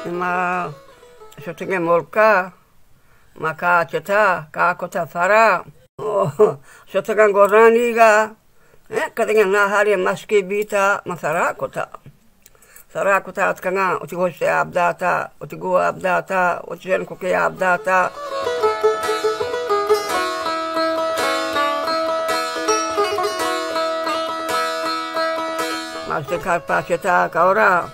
Ma syutingnya molka, maka ceta kota Farah. Syutingan gorani ga, katanya nahari maski bita masara kota. Sara kota atkanga uti hoste abdata, uti gua abdata, uti jen kuke abdata. Masih karpa ceta kaura,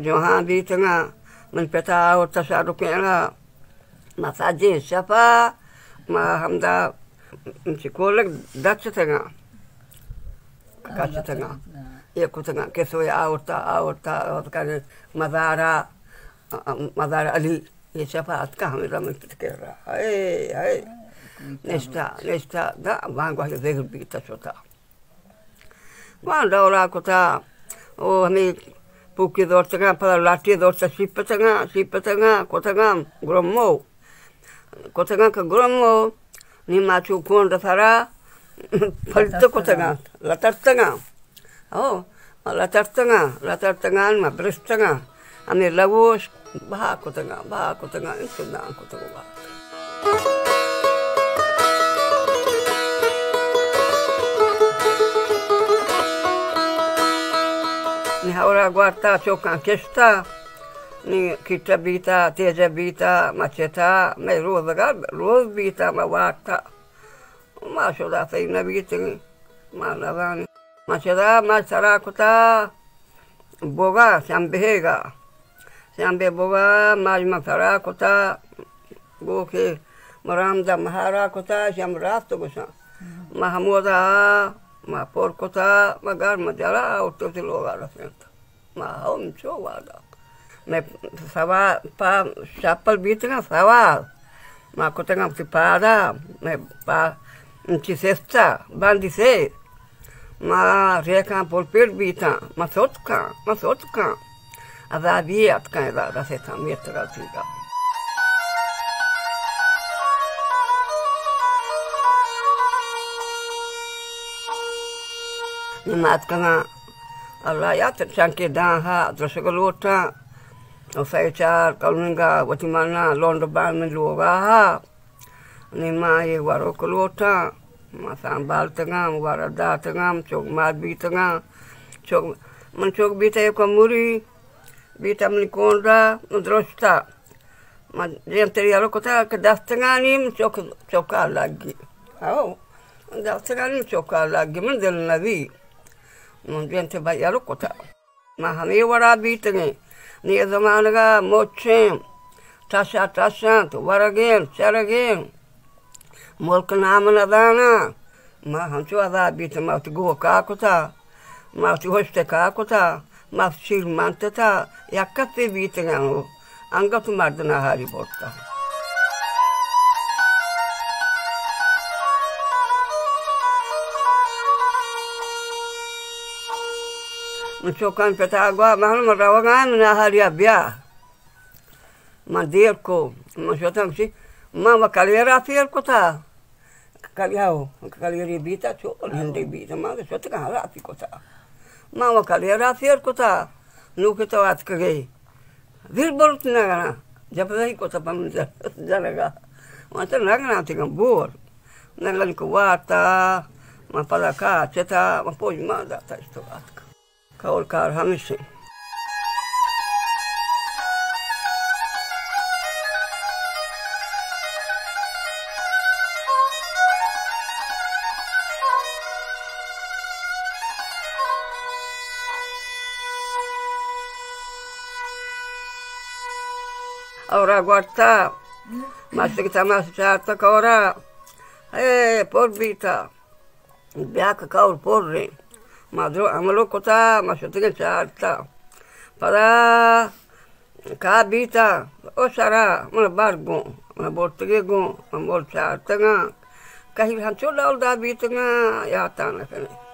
johan bita nga. Menpeta o tasaruknya la masaje siapa hamda sekolah dak setengah kasih tengah ya ku tengah kesoy aorta kan madara ali ya siapa atkah mira menpekera hai nesta da bangwa de bita sota wanda ora kota oh ni Puki dor tengah pada lati dor sipa tengah kota ngam gromo kota ngam ke gromo ni macu konda Farah palto kota ngam latar tengah latar tengah ma bres tengah ame lawos bah kota ngam itu nang kota ngam ni haura guarda chokan kesta ni kita bita teja bita maceta me roz bita ma warta ma shoda feina bita ma lavani maceta ma sara kota boga sambe boga ma sara kota goke maramda mahara kota jamrat to gosa mahmuda ma por kota magar majara auto de logar frente ma hom chowada me sawa pa chapal bitna sawa ma kota ngam tipada me pa chisesta bandise ma reka por per bita ma sotka avaviat kan da seta metra tiga Nimat kanga Allah ya tercangkir dah terus kelota saya car kalau enggak bagaimana londo ban meluga ni mai waro kelota masambal tengah warada tengah cok madbi tengah cok mencok bita komuri bita menikonda ndrosta yang terialo kota kedas tengah ni cok lagi dah tengah ni cok lagi mendel nabi Mungkin terbayar kota. Mahami warabi tengi. Ni zaman ga mochen. Tasha tu waragen, saragen. Molka nama nadana. Maham tu warabi te mau tu go ka kota. Mau tu hoste ka kota. Mau sil mantata. Yakate bi tengi. Angga tu mardana hari borta. Mencokan peta agua mahal merawangan menahari abia. Mandirko, maksudnya sih, mama kaliera fiel kota. Kaliau, kalieri bita cok, hande bita, mama suatu kan harapi kota. Mama kaliera fiel kota, nu kita wat kage. Vilbor tinagana, japai kota pamunja jalaga. Macam nagana tinggal bor, nagal kuwata, mapalaka, ceta, mapoj mada tak itu atka. Kau kar hamisi. Ora guarda, masih kita masih cerita kau ora. Por bita, biar kau porre. Madro amalo kota masih tinggal cerita. Pada kabita, osara, mana bargo, mana bortego, mana borca tengah. Kahir hancur dah bita tengah ya tanah kene.